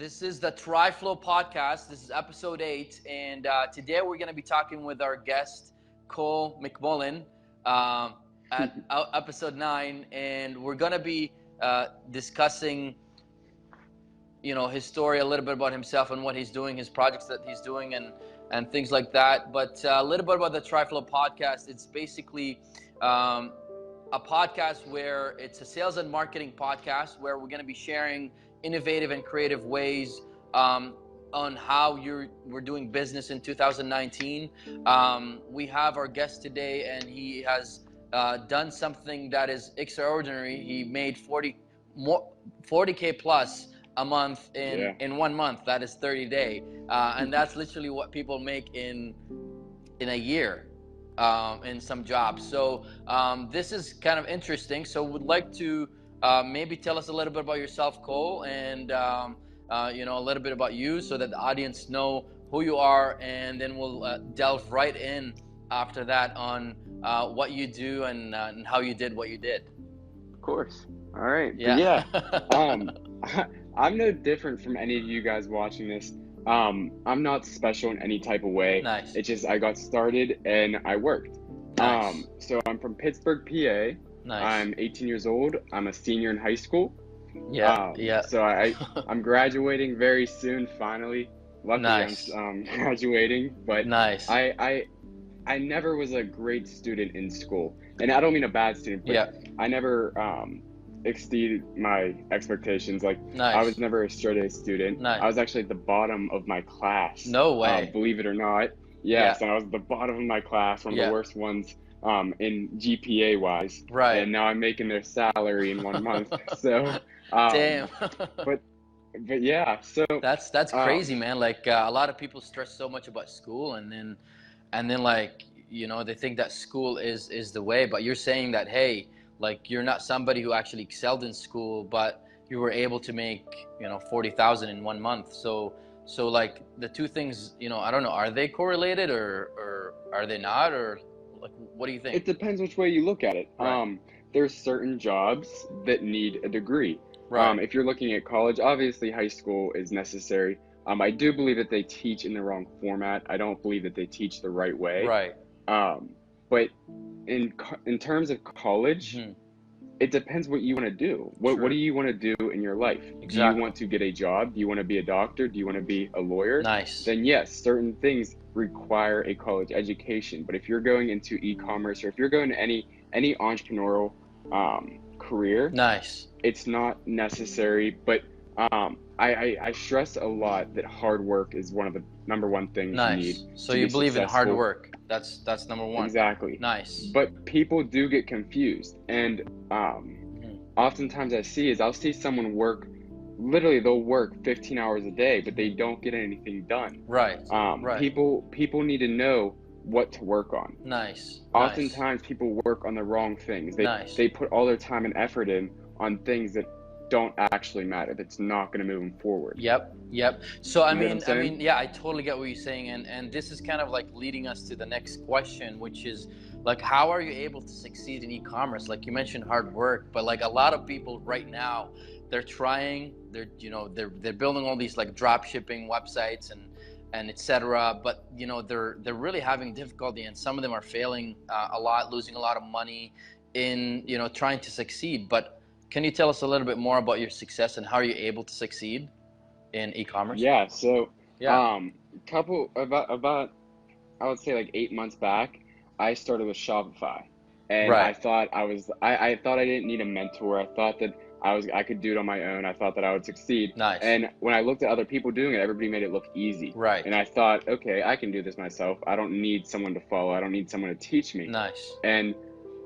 This is the TriFlow podcast. This is episode 8, and today we're going to be talking with our guest, Cole McMullan, at episode 9, and we're going to be discussing, his story, a little bit about himself and what he's doing, his projects that he's doing, and things like that. But a little bit about the TriFlow podcast. It's basically a podcast where it's a sales and marketing podcast where we're going to be sharing innovative and creative ways on how we're doing business in 2019. We have our guest today, and he has done something that is extraordinary. He made 40K plus a month in 1 month. That is 30 days, and that's literally what people make in a year in some jobs. So this is kind of interesting. So would like to maybe tell us a little bit about yourself, Cole, and a little bit about you, so that the audience know who you are, and then we'll delve right in after that on what you do and how you did what you did. Of course. All right. Yeah. I'm no different from any of you guys watching this. I'm not special in any type of way. Nice. It's just I got started and I worked. Nice. So I'm from Pittsburgh, PA. Nice. I'm 18 years old. I'm a senior in high school. Yeah. So I'm graduating very soon, finally. Luckily, Nice. I'm graduating, but Nice. I never was a great student in school, and I don't mean a bad student, but I never exceeded my expectations. Like, Nice. I was never a straight A student. Nice. I was actually at the bottom of my class. No way. Believe it or not. Yes, and I was at the bottom of my class, one of the worst ones in GPA wise. Right. And now I'm making their salary in 1 month. So Damn. but yeah, so that's crazy, man. Like a lot of people stress so much about school, and then like, they think that school is the way, but you're saying that, hey, like, you're not somebody who actually excelled in school, but you were able to make 40,000 in 1 month. So like the two things, I don't know, are they correlated or are they not, or like, what do you think? it depends which way you look at it. Right. There's certain jobs that need a degree. Right. If you're looking at college, obviously high school is necessary. I do believe that they teach in the wrong format. I don't believe that they teach the right way. Right. But in terms of college, it depends what you want to do. What do you want to do in your life? Exactly. Do you want to get a job? Do you want to be a doctor? Do you want to be a lawyer? Nice. Then yes, certain things require a college education. But if you're going into e-commerce, or if you're going to any entrepreneurial career, Nice. it's not necessary. But I stress a lot that hard work is one of the number one things you need. So to you be believe in hard successful. work. That's number one. Exactly. Nice. But people do get confused, and oftentimes I'll see someone work. Literally, they'll work 15 hours a day, but they don't get anything done. Right. Right. People need to know what to work on. Nice. Oftentimes, people work on the wrong things. They put all their time and effort in on things that don't actually matter. That's not going to move them forward. Yep. So I mean, saying? I totally get what you're saying, and this is kind of like leading us to the next question, which is like, how are you able to succeed in e-commerce? Like you mentioned hard work, but like a lot of people right now, they're building all these like drop shipping websites and etc. But they're really having difficulty, and some of them are failing a lot, losing a lot of money in trying to succeed. But can you tell us a little bit more about your success and how are you able to succeed in e-commerce? Yeah. So Yeah. about I would say like 8 months back, I started with Shopify, and Right. I thought I thought I didn't need a mentor. I thought that I could do it on my own. I thought that I would succeed. Nice. And when I looked at other people doing it, everybody made it look easy. Right. And I thought, okay, I can do this myself. I don't need someone to follow. I don't need someone to teach me. Nice. And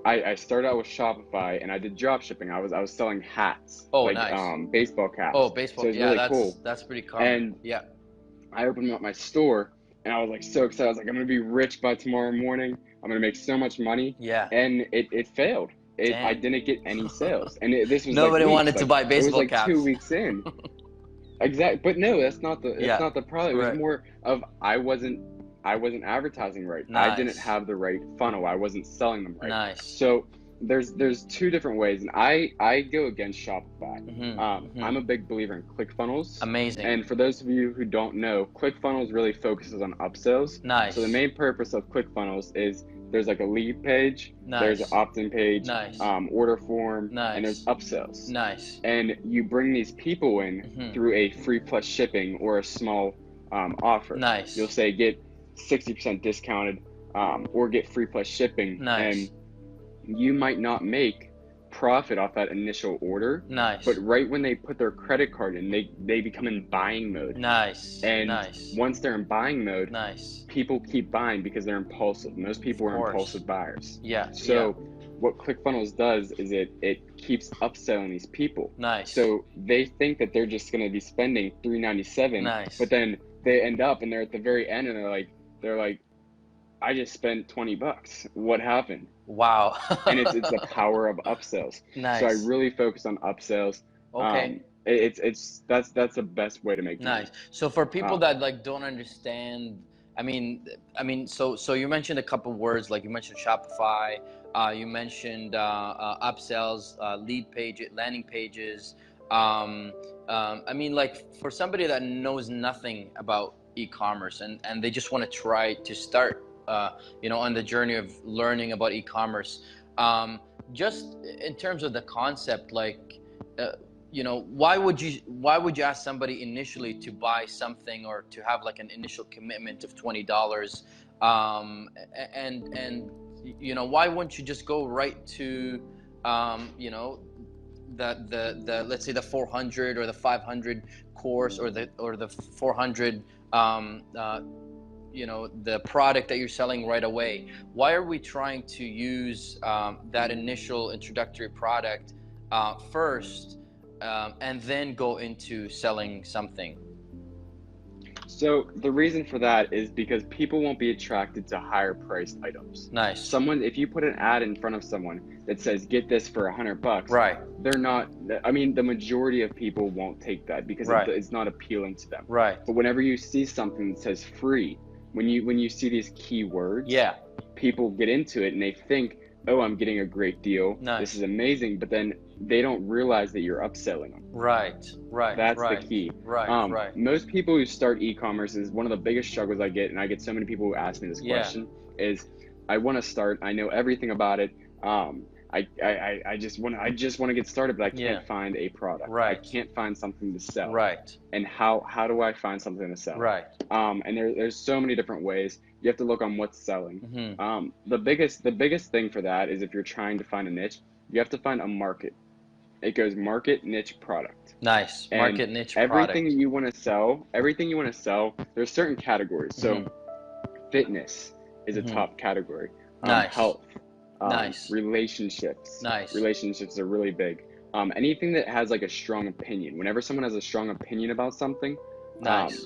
I started out with Shopify, and I did drop shipping. I was selling hats. Oh, like, nice. Baseball caps. Oh, baseball. So it's Yeah, really cool. that's pretty common. And yeah. I opened up my store, and I was like so excited. I was like, I'm gonna be rich by tomorrow morning. I'm gonna make so much money. Yeah. And it failed. I Damn. didn't get any sales, and this was Nobody like wanted to buy baseball It was like caps. 2 weeks in. Exactly, but no, that's not the. Yeah. It's not the problem. It was Right. more of I wasn't advertising right. I didn't Nice. have the right funnel. I wasn't selling them right. Nice. So there's two different ways, and I go against Shopify. I'm a big believer in ClickFunnels. Amazing. And for those of you who don't know, ClickFunnels really focuses on upsells. Nice. So the main purpose of ClickFunnels is there's like a lead page, there's an opt-in page, order form, and there's upsells. Nice. And you bring these people in through a free plus shipping or a small offer. Nice. You'll say get 60% discounted or get free plus shipping. Nice. And you might not make profit off that initial order. Nice. But right when they put their credit card in, they become in buying mode. Nice. And nice. once they're in buying mode, nice. people keep buying because they're impulsive. Most people are impulsive buyers. Yeah. So what ClickFunnels does is it keeps upselling these people. Nice. So they think that they're just going to be spending $397. Nice. But then they end up and they're at the very end and they're like, I just spent $20. What happened? Wow. And it's the power of upsells. Nice. So I really focus on upsells. Okay. That's the best way to make money. Nice. So for people that like don't understand, I mean, so you mentioned a couple words, like you mentioned Shopify, you mentioned upsells, lead page, landing pages. I mean, like for somebody that knows nothing about e-commerce and they just want to try to start, on the journey of learning about e-commerce, just in terms of the concept, like, why would you ask somebody initially to buy something or to have like an initial commitment of $20, and why wouldn't you just go right to the let's say the 400 or the 500 course or the 400 the product that you're selling right away? Why are we trying to use that initial introductory product first and then go into selling something? So the reason for that is because people won't be attracted to higher priced items. Nice. If you put an ad in front of someone that says get this for $100, right, they're not, I mean, the majority of people won't take that because it's not appealing to them. Right. But whenever you see something that says free, when you see these keywords, people get into it and they think, oh, I'm getting a great deal. Nice. This is amazing. But then they don't realize that you're upselling them. Right. That's the key. Right. Most people who start e-commerce, is one of the biggest struggles I get, and I get so many people who ask me this question, is I want to start. I know everything about it. I just want to get started, but I can't find a product. Right. I can't find something to sell. Right. And how do I find something to sell? Right. And there's so many different ways. You have to look on what's selling. The biggest thing for that is if you're trying to find a niche, you have to find a market. It goes market, niche, product. Nice. Market, niche, product. Everything you want to sell, there's certain categories. So fitness is a top category. Nice. Health. Nice. Relationships. Nice. Relationships are really big. Anything that has like a strong opinion. Whenever someone has a strong opinion about something,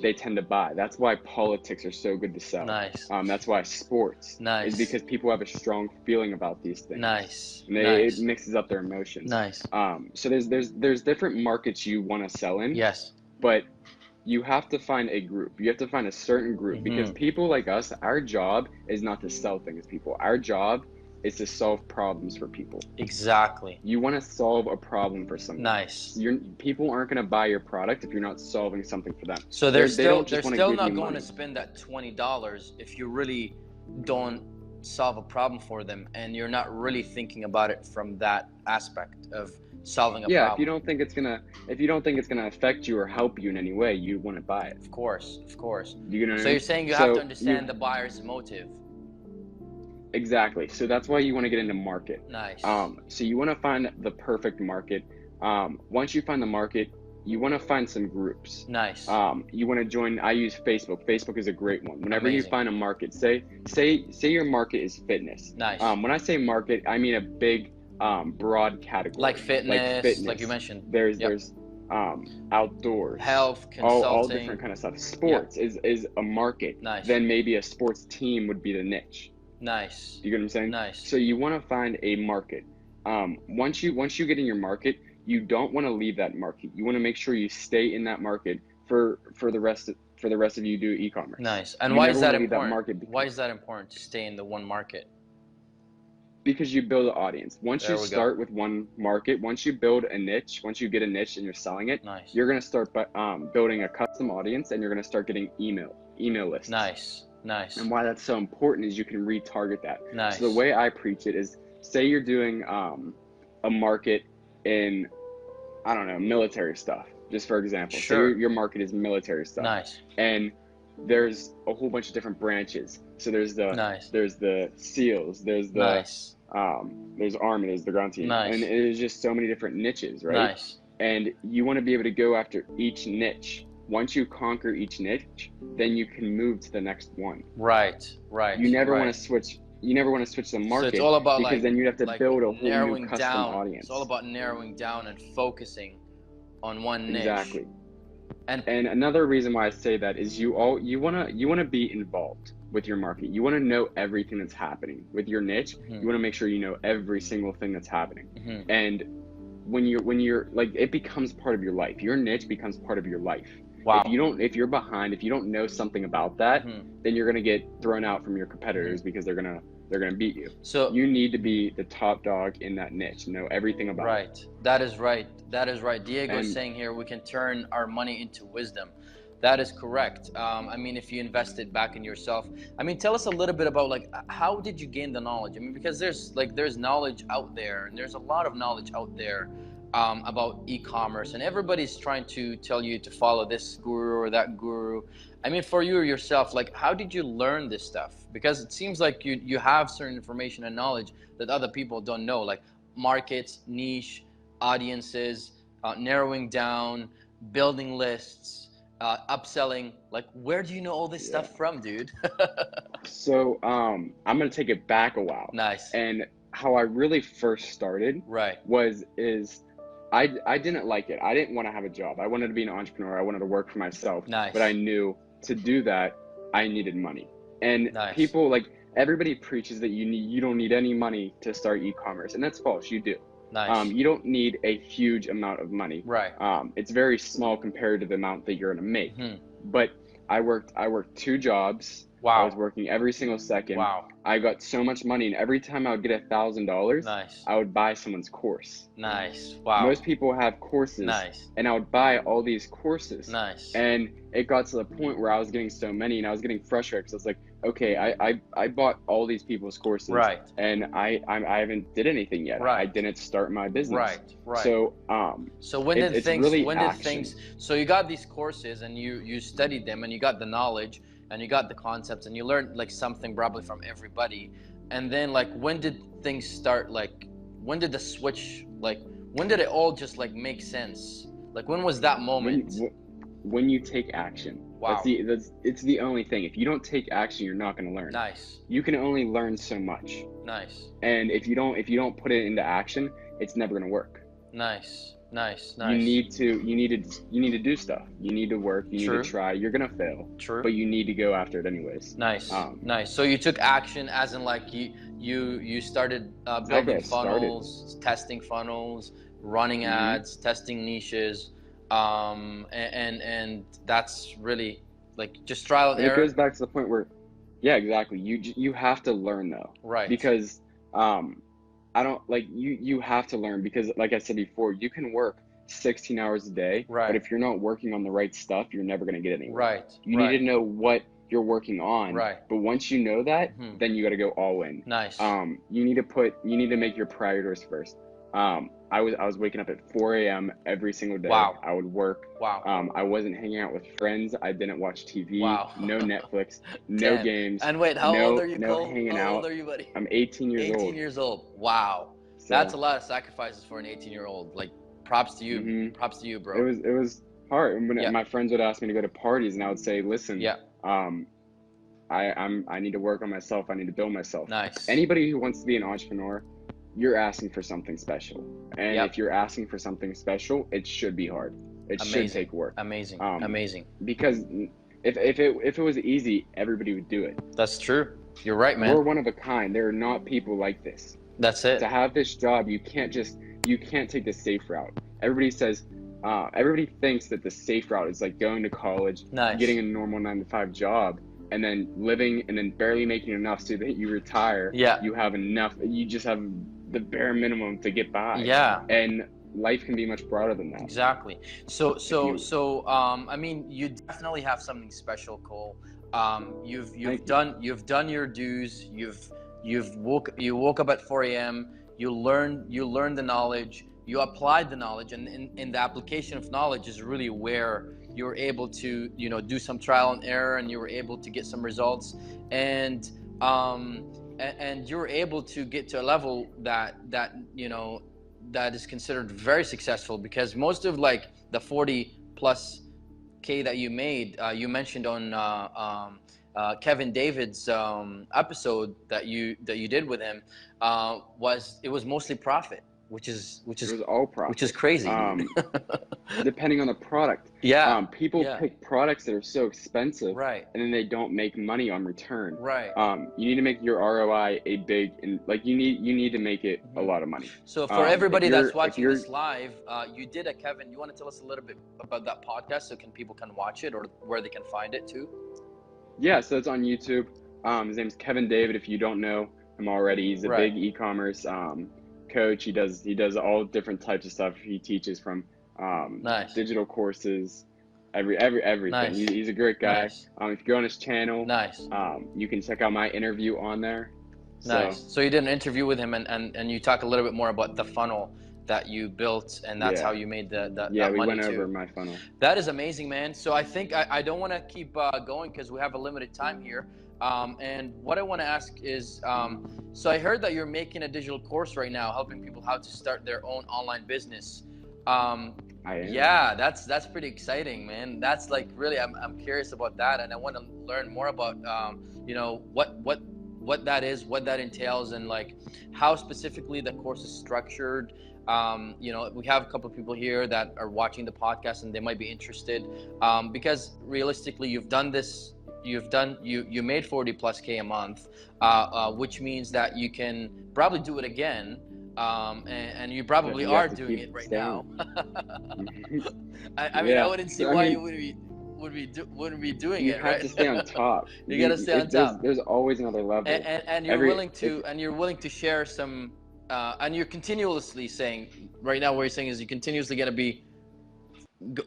they tend to buy. That's why politics are so good to sell. Nice. That's why sports is because people have a strong feeling about these things. Nice. And it mixes up their emotions. Nice. So there's different markets you want to sell in. Yes. But you have to find a group. You have to find a certain group because people like us, our job is not to sell things to people. Our job is to solve problems for people. Exactly. You want to solve a problem for someone. Nice. People aren't going to buy your product if you're not solving something for them. So they're still not going to spend that $20 if you really don't solve a problem for them and you're not really thinking about it from that aspect of solving a problem. Yeah, if you don't think it's gonna affect you or help you in any way, you wouldn't buy it. Of course. You know what I mean? So you're saying you have to understand the buyer's motive. Exactly. So that's why you want to get into market. Nice. So you want to find the perfect market. Once you find the market, you want to find some groups. Nice. You want to join. I use Facebook. Facebook is a great one. Whenever Amazing. you find a market, say your market is fitness. Nice. When I say market, I mean a big, broad category. Like fitness. Like you mentioned. There's outdoors, health, consulting, all different kind of stuff. Sports is a market. Nice. Then maybe a sports team would be the niche. Nice. You get what I'm saying? Nice. So you want to find a market. Once you get in your market, you don't want to leave that market. You want to make sure you stay in that market for the rest of you do e-commerce. Nice. And why is that important? Why is that important to stay in the one market? Because you build an audience. Once There you we go. start with one market, once you build a niche, once you get a niche and you're selling it, Nice. you're gonna start building a custom audience, and you're gonna start getting email lists. Nice. Nice. And why that's so important is you can retarget that. Nice. So the way I preach it is, say you're doing a market in, I don't know, military stuff, just for example. Sure. Say your market is military stuff. Nice. And there's a whole bunch of different branches. So there's the SEALs, there's the there's Army, there's the ground team, and there's just so many different niches, right? Nice. And you want to be able to go after each niche. Once you conquer each niche, then you can move to the next one. Right. You never want to switch. You never want to switch the market. So it's all about because then you'd have to build a whole narrowing new custom down. audience. It's all about narrowing down and focusing on one niche. Exactly. And another reason why I say that is you wanna be involved with your market. You want to know everything that's happening with your niche. Mm-hmm. You want to make sure you know every single thing that's happening. Mm-hmm. And when you're like, it becomes part of your life. Your niche becomes part of your life. Wow. If you're behind, if you don't know something about that, Mm-hmm. then you're gonna get thrown out from your competitors because they're gonna beat you. So you need to be the top dog in that niche. Know everything about it. Right. That is right. Diego is saying here, we can turn our money into wisdom. That is correct. I mean, if you invested back in yourself, I mean, tell us a little bit about, like, how did you gain the knowledge? I mean, because there's knowledge out there, and there's a lot of knowledge out there about e-commerce, and everybody's trying to tell you to follow this guru or that guru. I mean, for you yourself, like, how did you learn this stuff? Because it seems like you have certain information and knowledge that other people don't know, like markets, niche, audiences, narrowing down, building lists, upselling. Like, where do you know all this stuff from, dude? So I'm gonna take it back a while. Nice. And how I really first started is I didn't like it. I didn't want to have a job. I wanted to be an entrepreneur. I wanted to work for myself. Nice. But I knew to do that I needed money. And people, like, everybody preaches that you don't need any money to start e-commerce, and that's false. You do. Nice. You don't need a huge amount of money. Right. It's very small compared to the amount that you're gonna make. Mm-hmm. But I worked 2 jobs. Wow. I was working every single second. Wow. I got so much money, and every time I would get $1,000, nice, I would buy someone's course. Nice. Wow. Most people have courses. Nice. And I would buy all these courses. Nice. And it got to the point where I was getting so many, and I was getting frustrated because I was like, okay, I bought all these people's courses, right, and I haven't did anything yet. Right. I didn't start my business. Right. So when did things really when did things so you got these courses and you studied them and you got the knowledge and you got the concepts and you learned, like, something probably from everybody, and then, like, when did things start, like, when did the switch, like, when did it all just, like, make sense? Like, when was that moment? When you take action. Wow. It's the only thing. If you don't take action, you're not going to learn. Nice. You can only learn so much. Nice. And if you don't put it into action, it's never going to work. Nice. You need to do stuff. You need to work. You need to try. You're going to fail. True. But you need to go after it anyways. Nice. Nice. So you took action, as in, like, you started building funnels, testing funnels, running ads, testing niches. And that's really, like, just trial and error. It goes back to the point where, yeah, exactly. You have to learn, though, right? Because I don't, like, you have to learn, because, like I said before, you can work 16 hours a day, right, but if you're not working on the right stuff, you're never going to get anywhere. Right. You need to know what you're working on, right? But once you know that, then you got to go all in. Nice. You need to make your priorities first. I was waking up at 4 a.m. every single day. Wow. I would work. Wow. I wasn't hanging out with friends. I didn't watch TV. Wow. No Netflix. No games. And wait, how old are you, No Cole? hanging how out. old are you, buddy? I'm 18 years old. 18 years old. Wow. So, that's a lot of sacrifices for an 18-year-old. Like, props to you. Props to you, bro. It was hard. When my friends would ask me to go to parties, and I would say, listen, I need to work on myself. I need to build myself. Nice. Anybody who wants to be an entrepreneur, you're asking for something special. And if you're asking for something special, it should be hard. It should take work. Amazing. Because if it was easy, everybody would do it. That's true. You're right, man. We're one of a kind. There are not people like this. That's it. To have this job, you can't take the safe route. Everybody thinks that the safe route is like going to college, getting a normal 9-to-5 job. and then living and then barely making enough so that you retire. Yeah. You have enough. You just have the bare minimum to get by. Yeah. And life can be much broader than that. Exactly. So I mean, you definitely have something special, Cole. You've done your dues. You woke up at 4 a.m. You learned the knowledge. You applied the knowledge, and in the application of knowledge is really where you're able to, you know, do some trial and error, and you were able to get some results, and you're able to get to a level that you know, that is considered very successful, because most of like the 40 plus K that you made, you mentioned on Kevin David's episode that you did with him, was mostly profit, which is it was all profit, which is crazy. Depending on the product. Yeah. People pick products that are so expensive, Right. and then they don't make money on return. Right. You need to make your ROI a big, and like you need to make it a lot of money. So for everybody that's watching this live, you did a Kevin. You want to tell us a little bit about that podcast, so people can watch it, or where they can find it too? Yeah, so it's on YouTube. His name's Kevin David. If you don't know him already, he's a big e-commerce coach. He does all different types of stuff. He teaches from digital courses, everything. Nice. He's a great guy. Nice. If you go on his channel, nice. You can check out my interview on there. Nice. So you did an interview with him, and you talk a little bit more about the funnel that you built, and that's how you made that we money went too. over my funnel. That is amazing, man. So I think I don't want to keep going, because we have a limited time here. And what I want to ask is, so I heard that you're making a digital course right now, helping people how to start their own online business. I am. Yeah, that's pretty exciting, man. That's like really, I'm curious about that, and I want to learn more about, you know, what that is, what that entails, and like how specifically the course is structured. You know, we have a couple of people here that are watching the podcast, and they might be interested, because realistically, you've done this. You made 40 plus K a month, which means that you can probably do it again, and you probably are doing it right now. I mean, I wouldn't see why you wouldn't be doing it, right? You have to stay on top. You gotta stay on top. There's always another level, and you're willing to share some, and you're continuously saying right now. What you're saying is you're continuously gonna be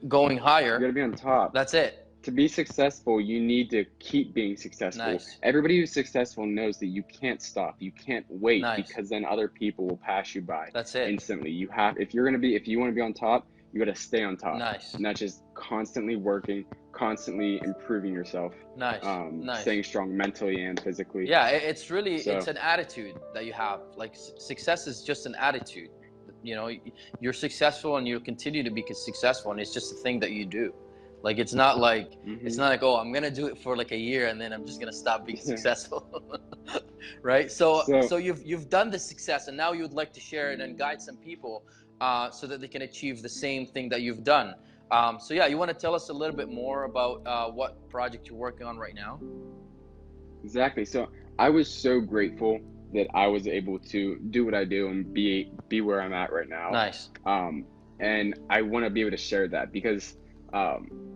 going higher. You're gonna be on top. That's it. To be successful, you need to keep being successful. Nice. Everybody who's successful knows that you can't stop. You can't wait, because then other people will pass you by. That's it. Instantly. If you want to be on top, you got to stay on top. Nice. And that's just constantly working, constantly improving yourself. Nice. Staying strong mentally and physically. Yeah, it's really it's an attitude that you have. Like success is just an attitude. You know, you're successful and you'll continue to be successful, and it's just a thing that you do. Like it's not like oh, I'm gonna do it for like a year and then I'm just gonna stop being successful, right? So you've done the success, and now you'd like to share it and guide some people, so that they can achieve the same thing that you've done. So yeah, you want to tell us a little bit more about what project you're working on right now? Exactly. So I was so grateful that I was able to do what I do and be where I'm at right now. Nice. And I want to be able to share that, because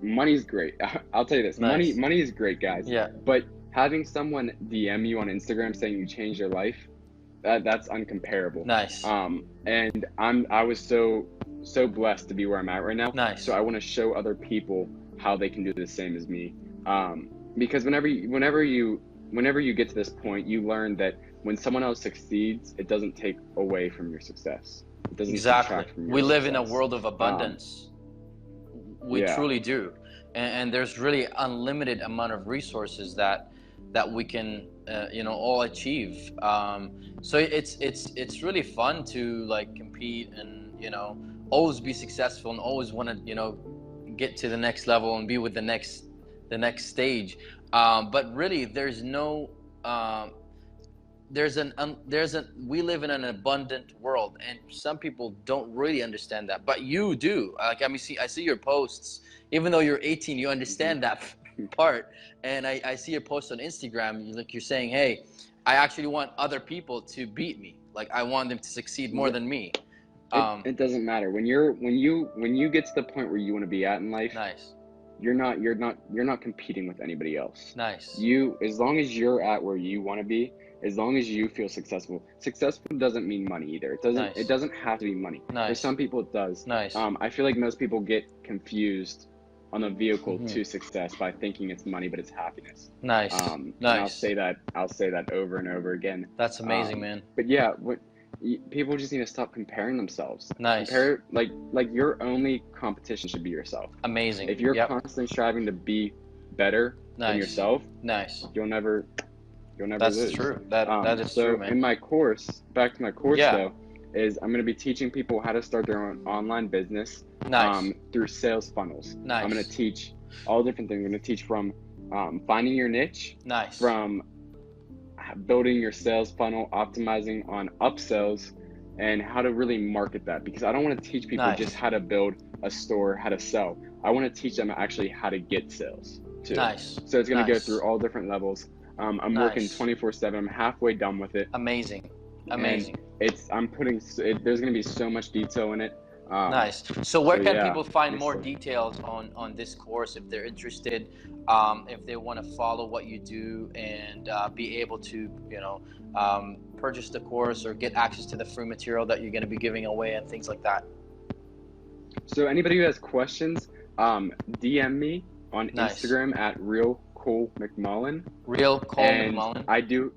money's great. I'll tell you this. Nice. Money is great, guys. Yeah. But having someone DM you on Instagram saying you changed your life, that's uncomparable. Nice. And I was so blessed to be where I'm at right now. Nice. So I want to show other people how they can do the same as me. Because whenever you get to this point, you learn that when someone else succeeds, it doesn't take away from your success. It doesn't subtract from your We live success. in a world of abundance. We truly do, and there's really unlimited amount of resources that we can all achieve. So it's really fun to like compete and always be successful and always want to get to the next level and be with the next stage. But really, there's no we live in an abundant world, and some people don't really understand that, but you do. Like, I see your posts. Even though you're 18, you understand that part. And I see your posts on Instagram. You're saying, hey, I actually want other people to beat me. Like, I want them to succeed more than me. It doesn't matter when you get to the point where you want to be at in life. Nice. you're not competing with anybody else. Nice. As long as you're at where you want to be, as long as you feel successful doesn't mean money either. It doesn't have to be money. For some people it does. Nice. I feel like most people get confused on the vehicle to success by thinking it's money, but it's happiness. Nice. And I'll say that over and over again. That's amazing, man. But yeah, people just need to stop comparing themselves. Nice. Like your only competition should be yourself. Amazing. If you're constantly striving to be better than yourself, you'll never That's lose. True. That is true, man. In my course, back to my course though, is I'm going to be teaching people how to start their own online business through sales funnels. Nice. I'm going to teach all different things. I'm going to teach from finding your niche, from building your sales funnel, optimizing on upsells, and how to really market that. Because I don't want to teach people just how to build a store, how to sell. I want to teach them actually how to get sales too. Nice. So it's going to go through all different levels. I'm working 24/7. I'm halfway done with it. Amazing. And there's going to be so much detail in it. Nice. So where can people find more details on this course if they're interested, if they want to follow what you do and be able to, purchase the course or get access to the free material that you're going to be giving away and things like that? So anybody who has questions, DM me on Instagram at Real Cole McMullan. Real Cole McMullan. I do.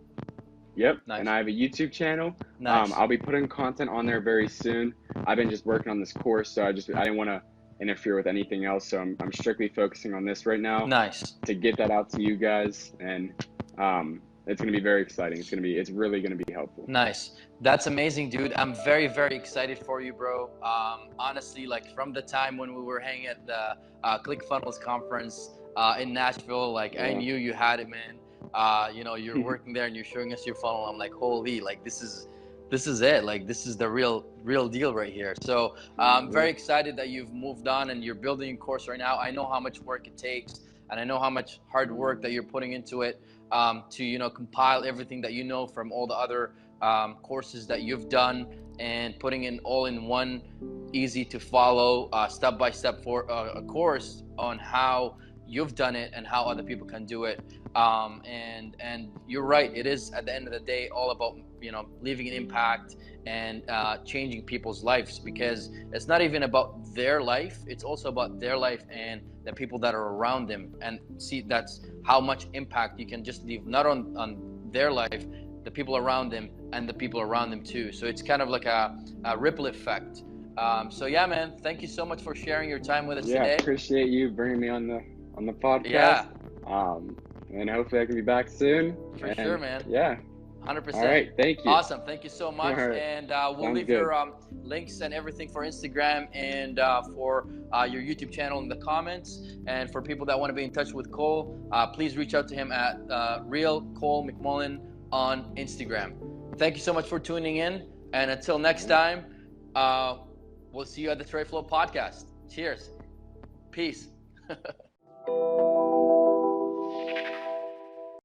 Yep. Nice. And I have a YouTube channel. Nice. I'll be putting content on there very soon. I've been just working on this course, so I didn't want to interfere with anything else. So I'm strictly focusing on this right now. Nice. To get that out to you guys, and it's going to be very exciting. It's really going to be helpful. Nice. That's amazing, dude. I'm very, very excited for you, bro. Honestly, like from the time when we were hanging at the ClickFunnels conference in Nashville, I knew you had it, man. You're working there and you're showing us your funnel. I'm like, holy, this is it. Like, this is the real deal right here. So I'm very excited that you've moved on and you're building a course right now. I know how much work it takes, and I know how much hard work that you're putting into it to, compile everything that you know from all the other courses that you've done and putting it all in one easy to follow step-by-step for a course on how you've done it and how other people can do it. And you're right, it is at the end of the day all about leaving an impact and changing people's lives, because it's not even about their life, it's also about their life and the people that are around them. And see, that's how much impact you can just leave, not on their life, the people around them and the people around them too. So it's kind of like a ripple effect. So yeah, man, thank you so much for sharing your time with us today. Yeah, appreciate you bringing me on the podcast. And hopefully I can be back soon. For sure, man. Yeah. 100%. All right, thank you. Awesome, thank you so much. Right. And we'll leave your links and everything for Instagram and for your YouTube channel in the comments. And for people that want to be in touch with Cole, please reach out to him at Real Cole McMullan on Instagram. Thank you so much for tuning in. And until next time, we'll see you at the TriFlow podcast. Cheers. Peace.